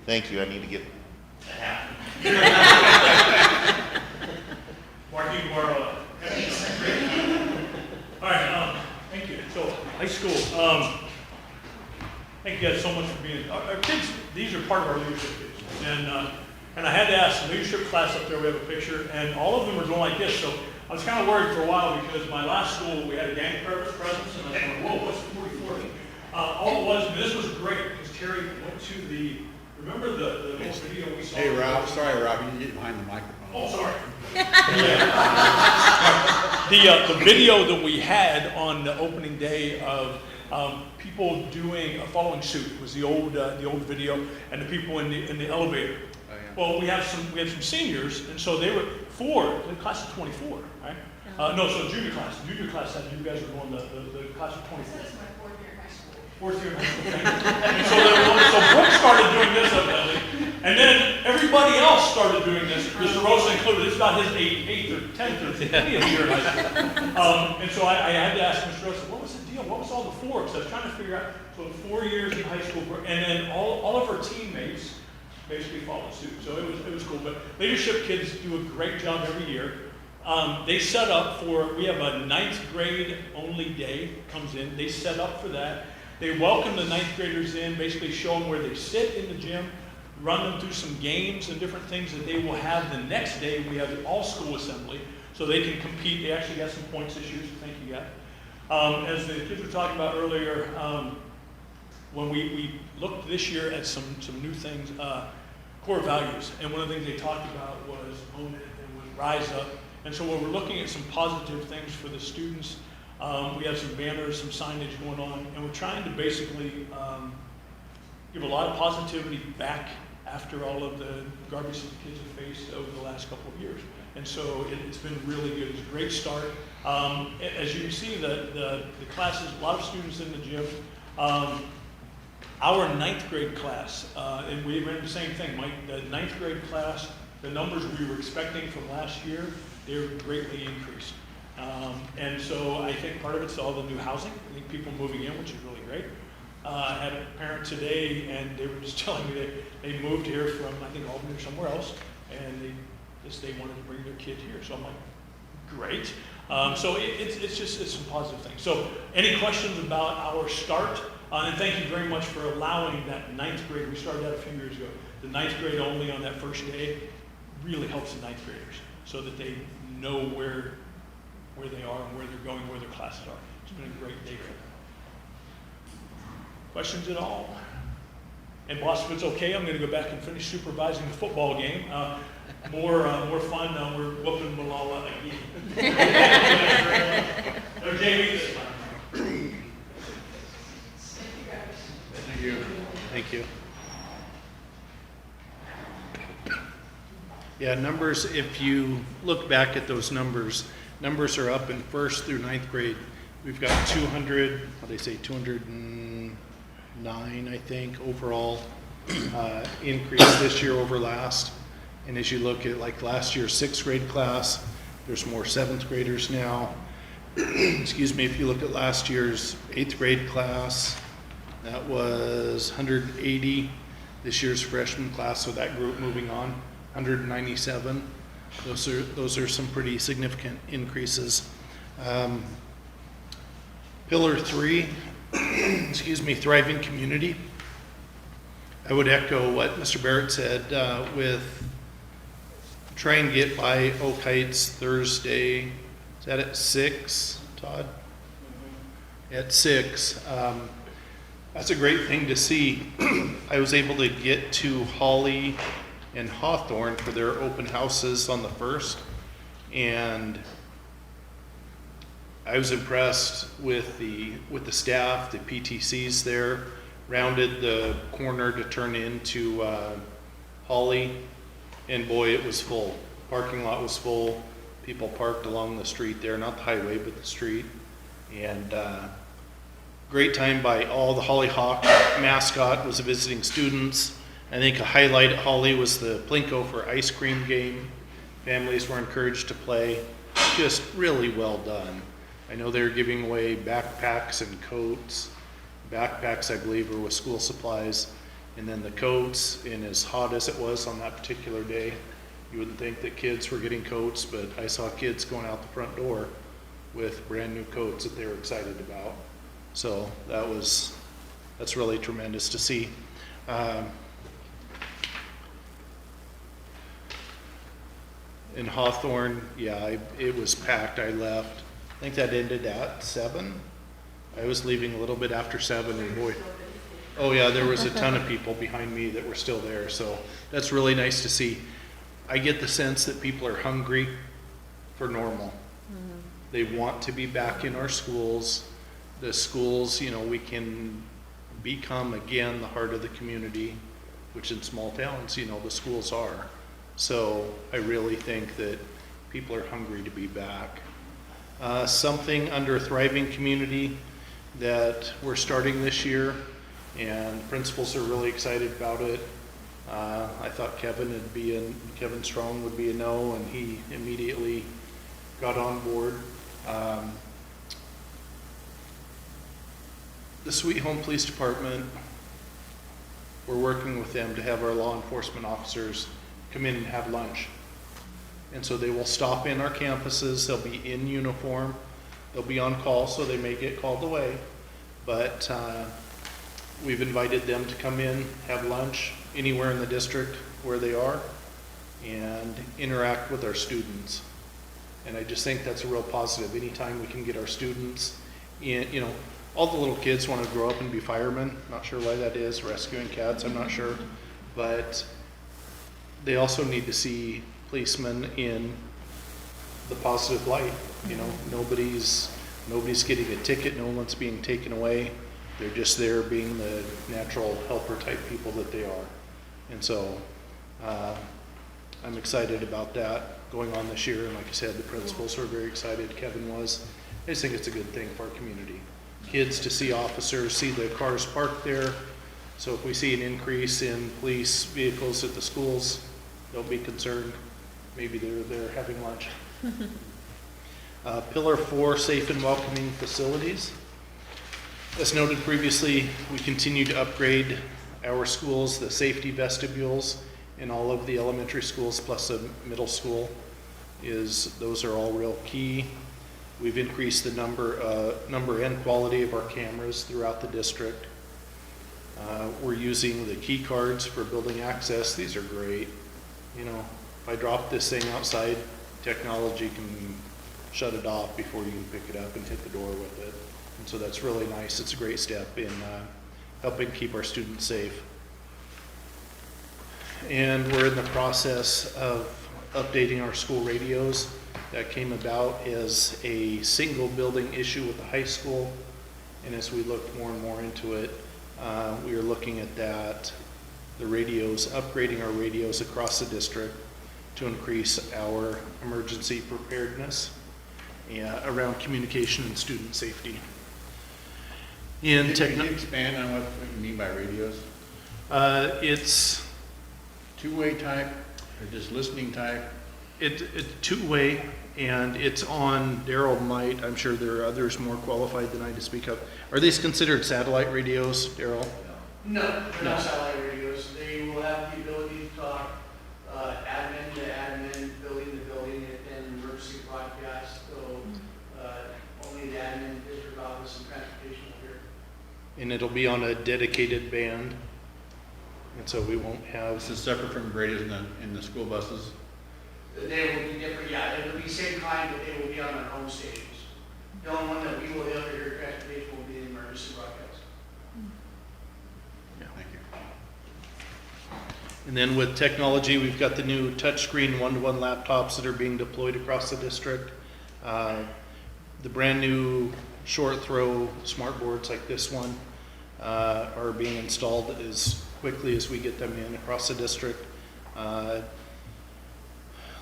Thank you. I need to get a hat. Marky Guarla. All right, thank you. So, high school, thank you guys so much for being, our kids, these are part of our leadership kids. And I had to ask the leadership class up there, we have a picture, and all of them are going like this. So I was kind of worried for a while because my last school, we had a gang presence, and I was going, whoa, what's 44? All it was, and this was great, because Terry went to the, remember the little video we saw? Hey, Rob, sorry, Rob, you need to get behind the microphone. Oh, sorry. The video that we had on the opening day of people following suit was the old video, and the people in the elevator. Oh, yeah. Well, we have some seniors, and so they were the class of 24, right? No, so junior class had, you guys were going the class of 24. That's my 4th year high school. 4th year high school. And so Brooke started doing this evidently, and then everybody else started doing this, Mr. Rosa included. It's about his 8th or 10th or 20th year in high school. And so I had to ask Mr. Rosa, what was the deal? What was all the 4? Because I was trying to figure out, so 4 years in high school, and then all of our teammates basically followed suit. So it was cool. But leadership kids do a great job every year. They set up we have a 9th grade only day comes in. They set up for that. They welcome the 9th graders in, basically show them where they sit in the gym, run them through some games and different things that they will have the next day. We have an all-school assembly, so they can compete. They actually got some points this year, so thank you, guys. As the kids were talking about earlier, when we looked this year at some new things, core values. And one of the things they talked about was own it and was rise up. And so when we're looking at some positive things for the students, we have some banners, some signage going on, and we're trying to basically give a lot of positivity back after all of the garbage that the kids have faced over the last couple of years. And so it's been really good. It's a great start. As you can see, the classes, a lot of students in the gym. Our 9th grade class, and we ran the same thing, Mike, the 9th grade class, the numbers we were expecting from last year, they're greatly increased. And so I think part of it's all the new housing. I think people moving in, which is really great. I had a parent today, and they were just telling me that they moved here from, I think, Albany or somewhere else, and they wanted to bring their kid here. So I'm like, great. So it's some positive things. So any questions about our start? And thank you very much for allowing that 9th grade. We started that a few years ago. The 9th grade only on that first day really helps the 9th graders so that they know where they are and where they're going, where their classes are. It's been a great day for them. Questions at all? And boss, if it's okay, I'm going to go back and finish supervising the football game. More fun now. We're whooping Malala again. No Jamie this time. Thank you. Thank you. Yeah, numbers, if you look back at those numbers are up in 1st through 9th grade. We've got 209, I think, overall increase this year over last. And as you look at like last year's 6th grade class, there's more 7th graders now. Excuse me, if you look at last year's 8th grade class, that was 180. This year's freshman class, so that group moving on, 197. Those are some pretty significant increases. Pillar 3, excuse me, thriving community. I would echo what Mr. Barrett said with try and get by Oak Heights Thursday. Is that at 6, Todd? At 6. That's a great thing to see. I was able to get to Holly and Hawthorne for their open houses on the 1st, and I was impressed with the staff, the PTCs there, rounded the corner to turn into Holly, and boy, it was full. Parking lot was full. People parked along the street there, not the highway, but the street, and great time by all. The Holly Hawk mascot was visiting students. I think a highlight at Holly was the Plinko for ice cream game. Families were encouraged to play. Just really well done. I know they were giving away backpacks and coats. Backpacks, I believe, were with school supplies. And then the coats, and as hot as it was on that particular day, you wouldn't think that kids were getting coats, but I saw kids going out the front door with brand new coats that they were excited about. So that's really tremendous to see. In Hawthorne, yeah, it was packed. I left. I think that ended at 7. I was leaving a little bit after 7, and boy, oh yeah, there was a ton of people behind me that were still there. So that's really nice to see. I get the sense that people are hungry for normal. Mm-hmm. They want to be back in our schools. The schools, we can become again the heart of the community, which in small towns, the schools are. So I really think that people are hungry to be back. Something under thriving community that we're starting this year, and principals are really excited about it. I thought Kevin Strong would be a no, and he immediately got on board. The Sweet Home Police Department, we're working with them to have our law enforcement officers come in and have lunch. And so they will stop in our campuses, they'll be in uniform, they'll be on call, so they may get called away. But we've invited them to come in, have lunch anywhere in the district where they are, and interact with our students. And I just think that's a real positive. Anytime we can get our students in, all the little kids want to grow up and be firemen. Not sure why that is, rescuing cats, I'm not sure. But they also need to see policemen in the positive light. You know, nobody's getting a ticket, no one's being taken away. They're just there being the natural helper type people that they are. And so, I'm excited about that going on this year. And like I said, the principals are very excited, Kevin was. I just think it's a good thing for our community. Kids to see officers, see the cars parked there. So if we see an increase in police vehicles at the schools, don't be concerned. Maybe they're there having lunch. Pillar 4, safe and welcoming facilities. As noted previously, we continue to upgrade our schools, the safety vestibules in all of the elementary schools plus the middle school. Those are all real key. We've increased the number and quality of our cameras throughout the district. We're using the key cards for building access. These are great. You know, if I drop this thing outside, technology can shut it off before you can pick it up and hit the door with it. And so that's really nice. It's a great step in helping keep our students safe. And we're in the process of updating our school radios. That came about as a single building issue with the high school. And as we looked more and more into it, we are looking at that, the radios, upgrading our radios across the district to increase our emergency preparedness around communication and student safety. Can you expand on what you mean by radios? It's two-way type or just listening type? It's two-way, and it's on, Daryl might, I'm sure there are others more qualified than I to speak of. Are these considered satellite radios, Daryl? No, they're not satellite radios. They will have the ability to talk admin to admin, building to building, and emergency broadcast. So only the admin, district office, and transportation will hear. And it'll be on a dedicated band, and so we won't have. This is separate from radios in the school buses? They will be different, yeah. It'll be same kind, but they will be on their own stations. The only one that we will ever hear transportation will be the emergency broadcast. Yeah, thank you. And then with technology, we've got the new touchscreen one-to-one laptops that are being deployed across the district. The brand new short throw smart boards like this one are being installed as quickly as we get them in across the district.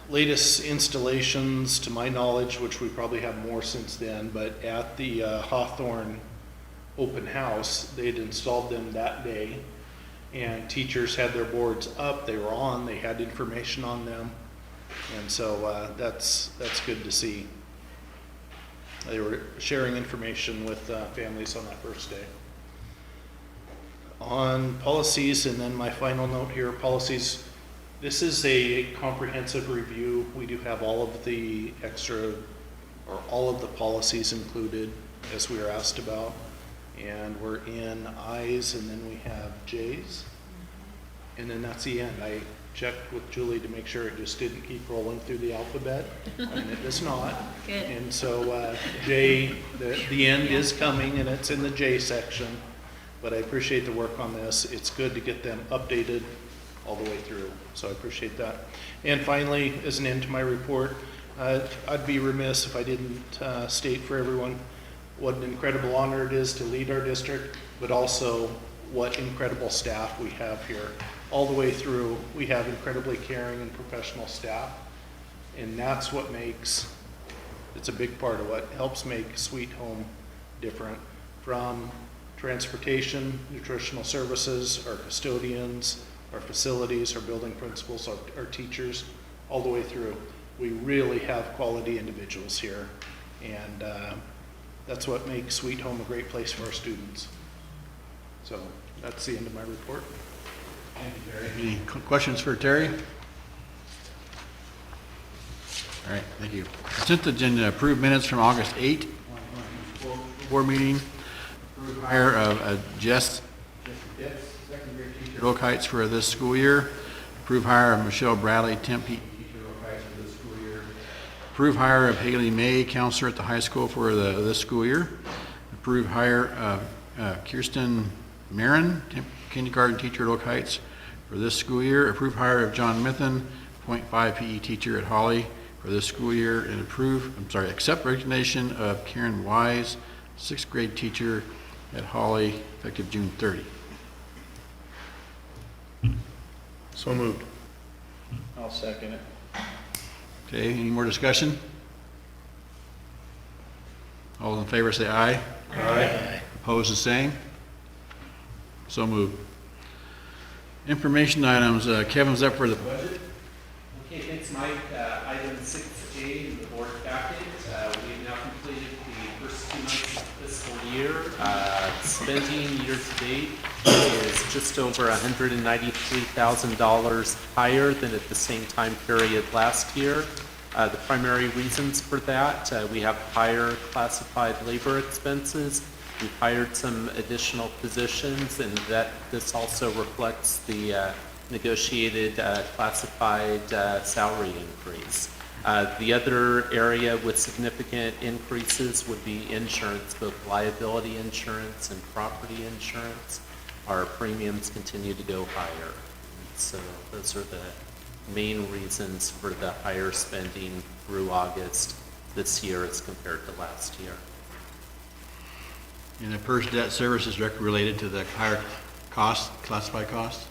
Latest installations, to my knowledge, which we probably have more since then, but at the Hawthorne open house, they'd installed them that day, and teachers had their boards up, they were on, they had information on them, and so that's good to see. They were sharing information with families on that first day. On policies, and then my final note here, policies. This is a comprehensive review. We do have all of the all of the policies included as we were asked about. And we're in I's, and then we have J's. And then that's the end. I checked with Julie to make sure it just didn't keep rolling through the alphabet, and it does not. Good. And so J, the end is coming, and it's in the J section. But I appreciate the work on this. It's good to get them updated all the way through, so I appreciate that. And finally, as an end to my report, I'd be remiss if I didn't state for everyone what an incredible honor it is to lead our district, but also what incredible staff we have here. All the way through, we have incredibly caring and professional staff, and that's what makes, it's a big part of what helps make Sweet Home different, from transportation, nutritional services, our custodians, our facilities, our building principals, our teachers, all the way through. We really have quality individuals here, and that's what makes Sweet Home a great place for our students. So that's the end of my report. Thank you, Terry. Any questions for Terry? All right, thank you. Consent agenda, approved minutes from August 8th, board meeting. Approved hire of Jess Pitts, secondary teacher at Oak Heights for this school year. Approved hire of Michelle Bradley, temp teacher at Oak Heights for this school year. Approved hire of Haley May, counselor at the high school for this school year. Approved hire of Kirsten Marin, temp kindergarten teacher at Oak Heights for this school year. Approve hire of John Mithen, .5 PE teacher at Holly for this school year, and accept resignation of Karen Wise, 6th grade teacher at Holly, effective June 30. So moved. I'll second it. Okay, any more discussion? All in favor say aye. Aye. Opposed, the same. So moved. Information items, Kevin's up for the budget. Okay, thanks, Mike. Item 6A in the board packet. We've now completed the first 2 months of the fiscal year. Spending year to date is just over $193,000 higher than at the same time period last year. The primary reasons for that, we have higher classified labor expenses. We've hired some additional positions, and this also reflects the negotiated classified salary increase. The other area with significant increases would be insurance, both liability insurance and property insurance. Our premiums continue to go higher. So those are the main reasons for the higher spending through August this year as compared to last year. And the PERS debt service is directly related to the higher cost, classified cost?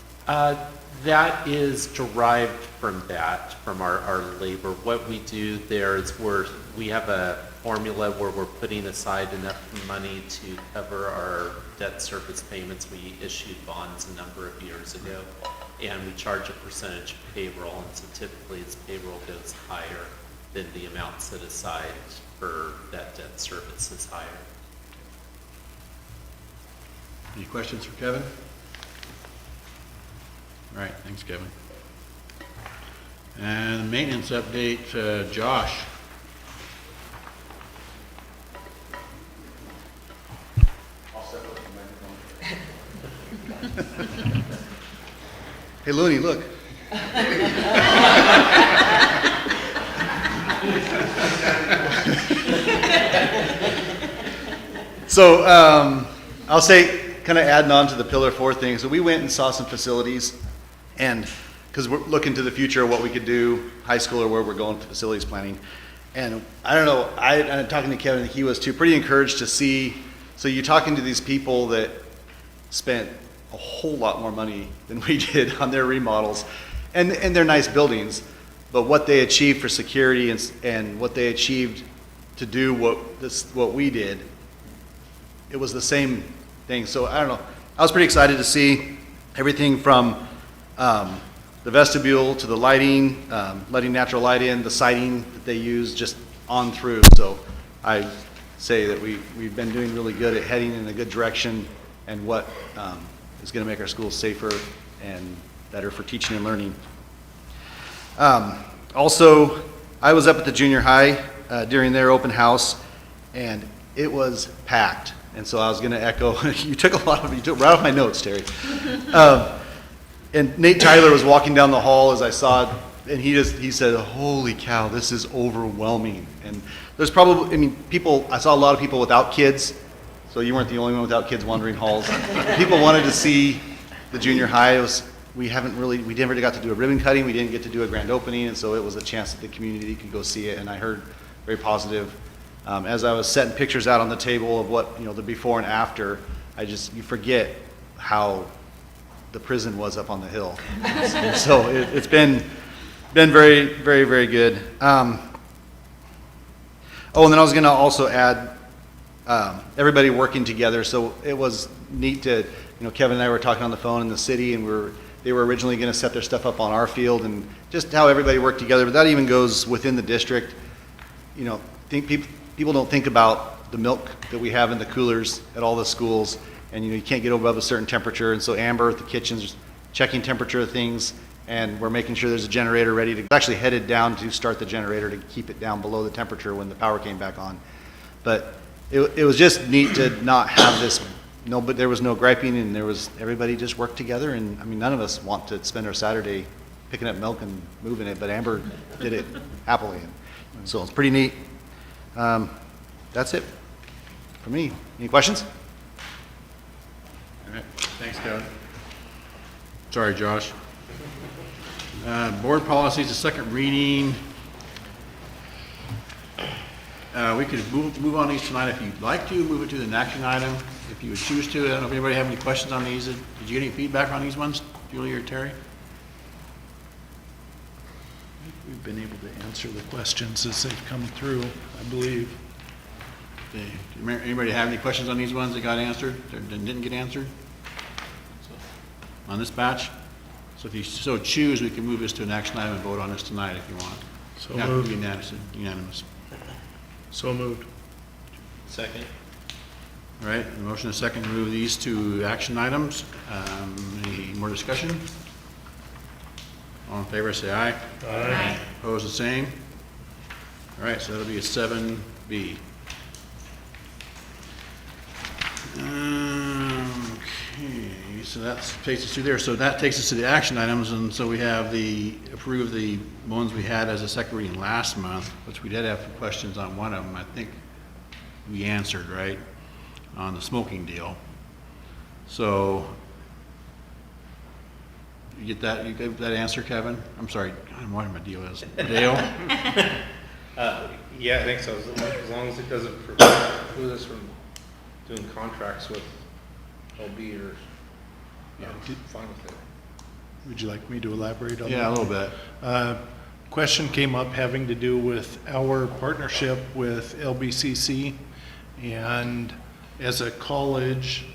That is derived from that, from our labor. What we do there is we have a formula where we're putting aside enough money to cover our debt service payments. We issued bonds a number of years ago, and we charge a percentage of payroll, and so typically as payroll goes higher, then the amount set aside for that debt service is higher. Any questions for Kevin? All right, thanks, Kevin. And maintenance update, Josh. I'll step up the microphone. Hey, Looney, look. So I'll say, kind of adding on to the Pillar 4 thing. So we went and saw some facilities, and because we're looking to the future of what we could do, high school or where we're going to facilities planning. And I don't know, I'm talking to Kevin, he was too, pretty encouraged to see. So you're talking to these people that spent a whole lot more money than we did on their remodels, and they're nice buildings, but what they achieved for security and what they achieved to do what we did, it was the same thing. So I don't know, I was pretty excited to see everything from the vestibule to the lighting, letting natural light in, the siding that they use just on through. So I say that we've been doing really good at heading in a good direction, and what is going to make our schools safer and better for teaching and learning. Also, I was up at the junior high during their open house, and it was packed. And so I was going to echo, you took right off my notes, Terry. And Nate Tyler was walking down the hall as I saw it, and he said, holy cow, this is overwhelming. And there's probably, I saw a lot of people without kids, so you weren't the only one without kids wandering halls. People wanted to see the junior high. We never got to do a ribbon cutting, we didn't get to do a grand opening, and so it was a chance that the community could go see it, and I heard very positive. As I was setting pictures out on the table of what, the before and after, you forget how the prison was up on the hill. So it's been very, very, very good. And then I was going to also add everybody working together. So it was neat to, Kevin and I were talking on the phone in the city, and they were originally going to set their stuff up on our field, and just how everybody worked together. But that even goes within the district. People don't think about the milk that we have in the coolers at all the schools, and you can't get above a certain temperature. And so Amber at the kitchen's checking temperature of things, and we're making sure there's a generator ready to, actually headed down to start the generator to keep it down below the temperature when the power came back on. But it was just neat to not have this, but there was no griping, and everybody just worked together. And none of us want to spend our Saturday picking up milk and moving it, but Amber did it happily. And so it's pretty neat. That's it for me. Any questions? All right, thanks, Kevin. Sorry, Josh. Board policies, the second reading. We could move on these tonight if you'd like to, move it to an action item, if you would choose to. I don't know if anybody have any questions on these. Did you get any feedback on these ones, Julie or Terry? We've been able to answer the questions as they've come through, I believe. Okay. Anybody have any questions on these ones that got answered, or didn't get answered? On this batch? So if you so choose, we can move this to an action item and vote on this tonight if you want. So You have to moved. be unanimous. So moved. Second. All right, the motion is second to move these to action items. Any more discussion? All in favor, say aye. Aye. Opposed, the same. All right, so that'll be a 7B. Okay, so that takes us through there. So that takes us to the action items, and so we have approve the ones we had as a second reading last month, which we did have some questions on one of them. I think we answered, right, on the smoking deal. So, you get that, you gave that answer, Kevin? I'm sorry, I don't know what my deal is. Dale? Yeah, I think so, as long as it doesn't preclude us from doing contracts with LB or, fine with it. Would you like me to elaborate on that? Yeah, a little bit. Question came up having to do with our partnership with LBCC, and as a college,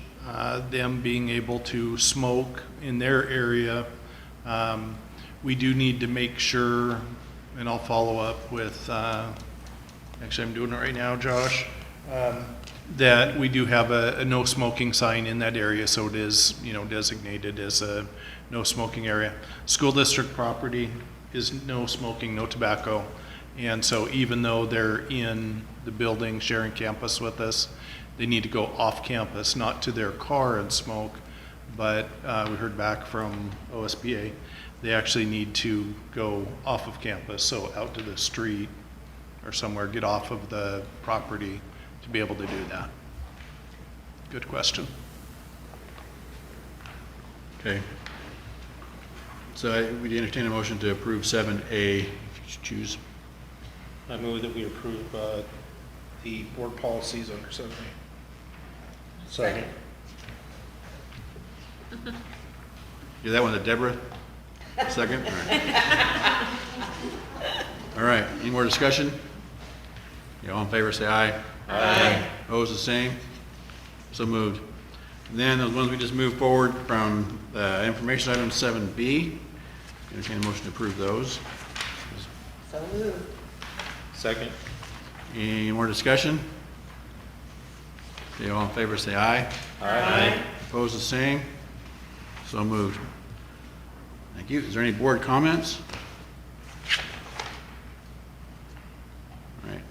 them being able to smoke in their area, we do need to make sure, and I'll follow up with, actually I'm doing it right now, Josh, that we do have a no smoking sign in that area, so it is, designated as a no smoking area. School district property is no smoking, no tobacco, and so even though they're in the building sharing campus with us, they need to go off campus, not to their car and smoke, but we heard back from OSBA, they actually need to go off of campus, so out to the street or somewhere, get off of the property to be able to do that. Good question. Okay. So we entertain a motion to approve 7A, if you choose. I move that we approve the board policies under 7A. Second. Give that one to Deborah? Second? All right. All right, any more discussion? You all in favor, say aye. Aye. Opposed, the same? So moved. And then those ones we just moved forward from information item 7B, entertain a motion to approve those. So moved. Second. Any more discussion? Okay, all in favor, say aye. Aye. Opposed, the same? So moved. Thank you. Is there any board comments? All right.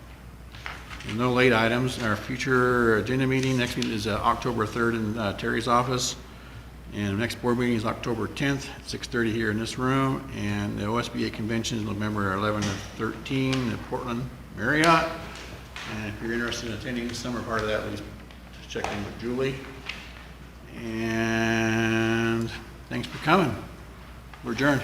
There's no late items. Our future agenda meeting, next meeting is October 3rd in Terry's office. And the next board meeting is October 10th at 6:30 here in this room. And the OSBA convention is November 11 to 13 at Portland Marriott. And if you're interested in attending the summer part of that, please check in with Julie. And thanks for coming. We're adjourned.